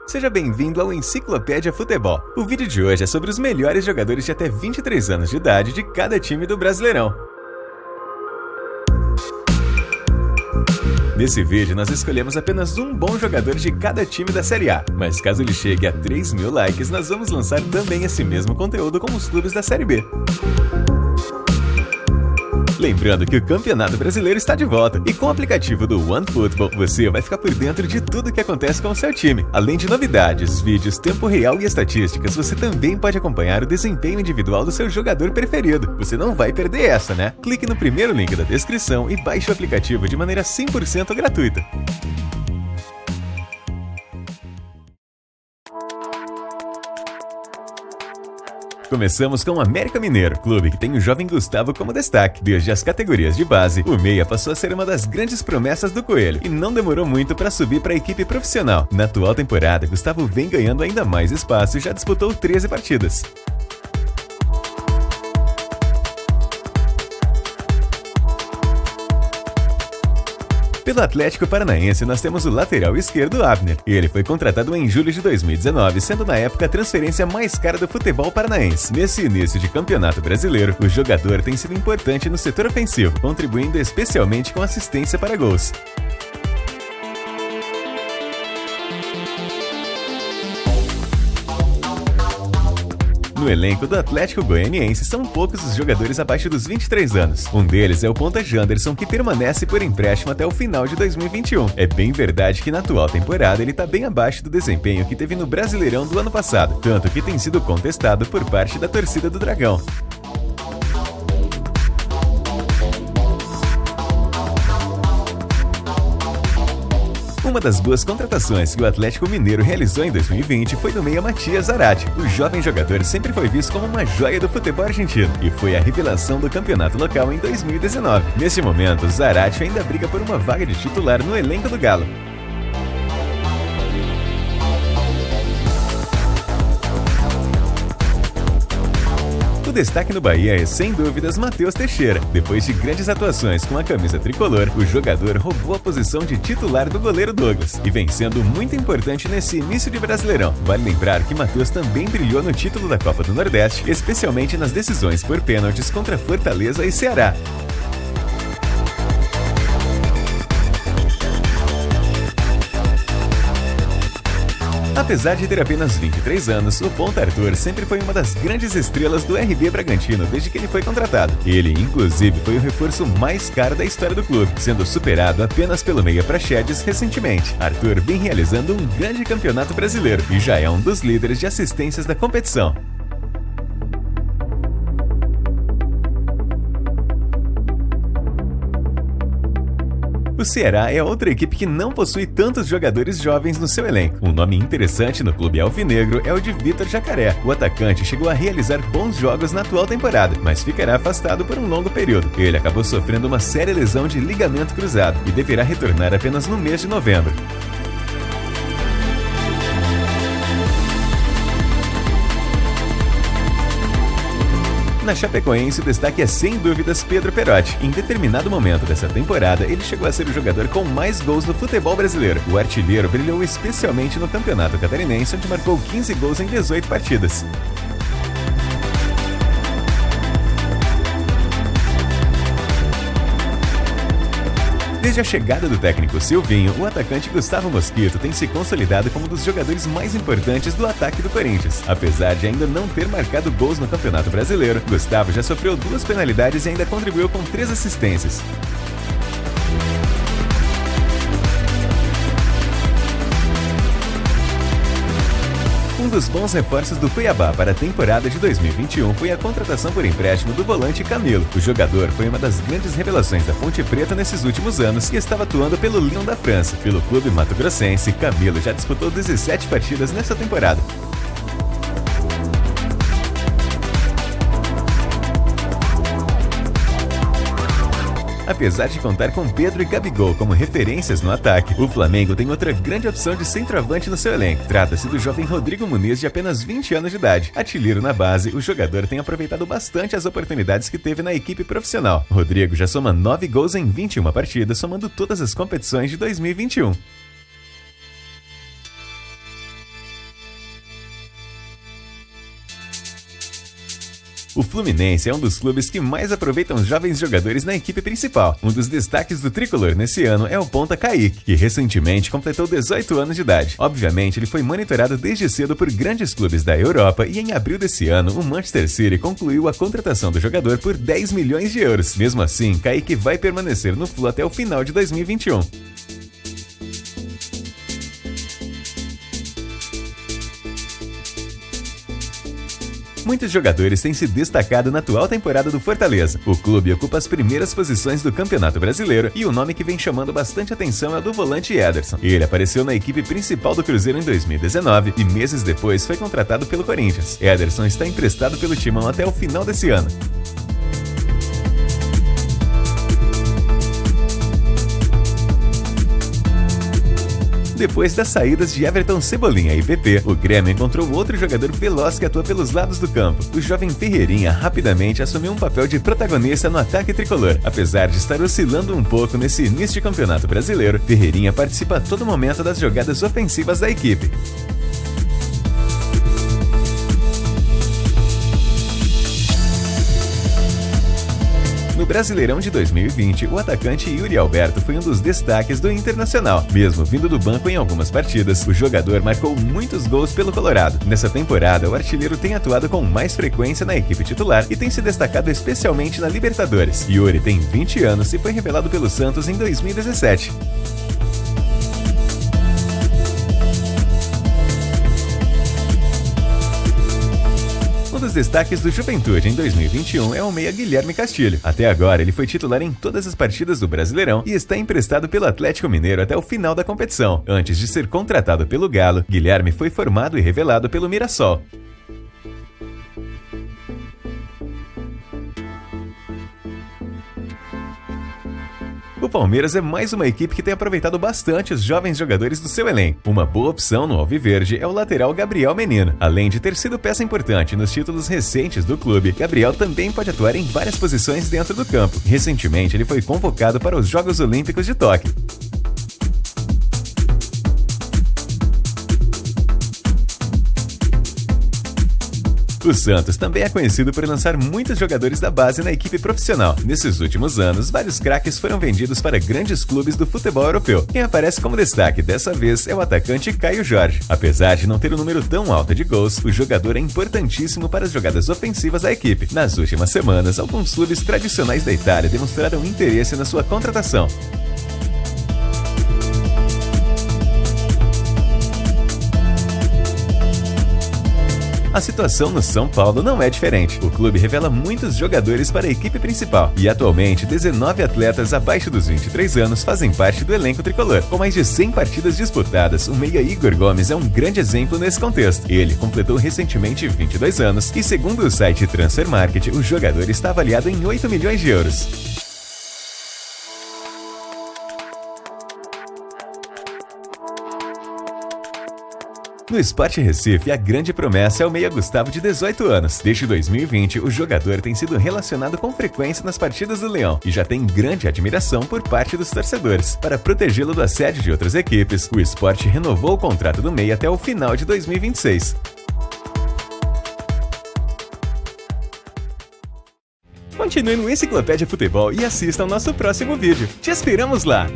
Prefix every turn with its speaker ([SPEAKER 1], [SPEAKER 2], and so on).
[SPEAKER 1] Seja bem-vindo ao Enciclopédia Futebol. O vídeo de hoje é sobre os melhores jogadores de até 23 anos de idade de cada time do Brasileirão. Nesse vídeo, nós escolhemos apenas um bom jogador de cada time da Série A, mas caso ele chegue a 3.000 likes, nós vamos lançar também esse mesmo conteúdo com os clubes da Série B. Lembrando que o Campeonato Brasileiro está de volta, e com o aplicativo do OneFootball, você vai ficar por dentro de tudo o que acontece com o seu time. Além de novidades, vídeos, tempo real e estatísticas, você também pode acompanhar o desempenho individual do seu jogador preferido. Você não vai perder essa, né? Clique no primeiro link da descrição e baixe o aplicativo de maneira 100% gratuita. Começamos com o América Mineiro, clube que tem o jovem Gustavo como destaque. Desde as categorias de base, o meia passou a ser uma das grandes promessas do Coelho e não demorou muito para subir para a equipe profissional. Na atual temporada, Gustavo vem ganhando ainda mais espaço e já disputou 13 partidas. Pelo Atlético Paranaense, nós temos o lateral esquerdo Abner. Ele foi contratado em julho de 2019, sendo na época a transferência mais cara do futebol paranaense. Nesse início de campeonato brasileiro, o jogador tem sido importante no setor ofensivo, contribuindo especialmente com assistência para gols. No elenco do Atlético Goianiense, são poucos os jogadores abaixo dos 23 anos. Um deles é o ponta Janderson, que permanece por empréstimo até o final de 2021. É bem verdade que na atual temporada ele está bem abaixo do desempenho que teve no Brasileirão do ano passado, tanto que tem sido contestado por parte da torcida do Dragão. Uma das boas contratações que o Atlético Mineiro realizou em 2020 foi do meia Matias Zarate. O jovem jogador sempre foi visto como uma joia do futebol argentino e foi a revelação do campeonato local em 2019. Neste momento, Zarate ainda briga por uma vaga de titular no elenco do Galo. O destaque no Bahia é, sem dúvidas, Matheus Teixeira. Depois de grandes atuações com a camisa tricolor, o jogador roubou a posição de titular do goleiro Douglas e vem sendo muito importante nesse início de Brasileirão. Vale lembrar que Matheus também brilhou no título da Copa do Nordeste, especialmente nas decisões por pênaltis contra Fortaleza e Ceará. Apesar de ter apenas 23 anos, o ponta Arthur sempre foi uma das grandes estrelas do RB Bragantino desde que ele foi contratado. Ele, inclusive, foi o reforço mais caro da história do clube, sendo superado apenas pelo meia Praxedes recentemente. Arthur vem realizando um grande campeonato brasileiro e já é um dos líderes de assistências da competição. O Ceará é outra equipe que não possui tantos jogadores jovens no seu elenco. Um nome interessante no clube alvinegro é o de Vitor Jacaré. O atacante chegou a realizar bons jogos na atual temporada, mas ficará afastado por um longo período. Ele acabou sofrendo uma séria lesão de ligamento cruzado e deverá retornar apenas no mês de novembro. Na Chapecoense, o destaque é sem dúvidas Pedro Perotti. Em determinado momento dessa temporada, ele chegou a ser o jogador com mais gols no futebol brasileiro. O artilheiro brilhou especialmente no Campeonato Catarinense, onde marcou 15 gols em 18 partidas. Desde a chegada do técnico Silvinho, o atacante Gustavo Mosquito tem se consolidado como um dos jogadores mais importantes do ataque do Corinthians. Apesar de ainda não ter marcado gols no Campeonato Brasileiro, Gustavo já sofreu 2 penalidades e ainda contribuiu com 3 assistências. Um dos bons reforços do Cuiabá para a temporada de 2021 foi a contratação por empréstimo do volante Camilo. O jogador foi uma das grandes revelações da Ponte Preta nesses últimos anos e estava atuando pelo Lyon da França. Pelo clube mato-grossense, Camilo já disputou 17 partidas nessa temporada. Apesar de contar com Pedro e Gabigol como referências no ataque, o Flamengo tem outra grande opção de centroavante no seu elenco. Trata-se do jovem Rodrigo Muniz, de apenas 20 anos de idade. Artilheiro na base, o jogador tem aproveitado bastante as oportunidades que teve na equipe profissional. Rodrigo já soma 9 gols em 21 partidas, somando todas as competições de 2021. O Fluminense é um dos clubes que mais aproveitam os jovens jogadores na equipe principal. Um dos destaques do tricolor nesse ano é o ponta Kaique, que recentemente completou 18 anos de idade. Obviamente, ele foi monitorado desde cedo por grandes clubes da Europa e em abril desse ano, o Manchester City concluiu a contratação do jogador por 10 milhões de euros. Mesmo assim, Kaique vai permanecer no Flu até o final de 2021. Muitos jogadores têm se destacado na atual temporada do Fortaleza. O clube ocupa as primeiras posições do Campeonato Brasileiro e o nome que vem chamando bastante atenção é o do volante Ederson. Ele apareceu na equipe principal do Cruzeiro em 2019 e meses depois foi contratado pelo Corinthians. Ederson está emprestado pelo Timão até o final desse ano. Depois das saídas de Everton, Cebolinha e PP, o Grêmio encontrou outro jogador veloz que atua pelos lados do campo. O jovem Ferreirinha rapidamente assumiu um papel de protagonista no ataque tricolor. Apesar de estar oscilando um pouco nesse início de campeonato brasileiro, Ferreirinha participa a todo momento das jogadas ofensivas da equipe. No Brasileirão de 2020, o atacante Yuri Alberto foi um dos destaques do Internacional. Mesmo vindo do banco em algumas partidas, o jogador marcou muitos gols pelo Colorado. Nessa temporada, o artilheiro tem atuado com mais frequência na equipe titular e tem se destacado especialmente na Libertadores. Yuri tem 20 anos e foi revelado pelo Santos em 2017. Um dos destaques do Juventude em 2021 é o meia Guilherme Castilho. Até agora, ele foi titular em todas as partidas do Brasileirão e está emprestado pelo Atlético Mineiro até o final da competição. Antes de ser contratado pelo Galo, Guilherme foi formado e revelado pelo Mirassol. O Palmeiras é mais uma equipe que tem aproveitado bastante os jovens jogadores do seu elenco. Uma boa opção no Alviverde é o lateral Gabriel Menino. Além de ter sido peça importante nos títulos recentes do clube, Gabriel também pode atuar em várias posições dentro do campo. Recentemente, ele foi convocado para os Jogos Olímpicos de Tóquio. O Santos também é conhecido por lançar muitos jogadores da base na equipe profissional. Nesses últimos anos, vários craques foram vendidos para grandes clubes do futebol europeu. Quem aparece como destaque dessa vez é o atacante Caio Jorge. Apesar de não ter um número tão alto de gols, o jogador é importantíssimo para as jogadas ofensivas da equipe. Nas últimas semanas, alguns clubes tradicionais da Itália demonstraram interesse na sua contratação. A situação no São Paulo não é diferente. O clube revela muitos jogadores para a equipe principal e atualmente 19 atletas abaixo dos 23 anos fazem parte do elenco tricolor. Com mais de 100 partidas disputadas, o meia Igor Gomes é um grande exemplo nesse contexto. Ele completou recentemente 22 anos e, segundo o site Transfer Market, o jogador está avaliado em 8 milhões de euros. No Sport Recife, a grande promessa é o meia Gustavo, de 18 anos. Desde 2020, o jogador tem sido relacionado com frequência nas partidas do Leão e já tem grande admiração por parte dos torcedores. Para protegê-lo do assédio de outras equipes, o Sport renovou o contrato do meia até o final de 2026. Continue no Enciclopédia Futebol e assista ao nosso próximo vídeo. Te esperamos lá!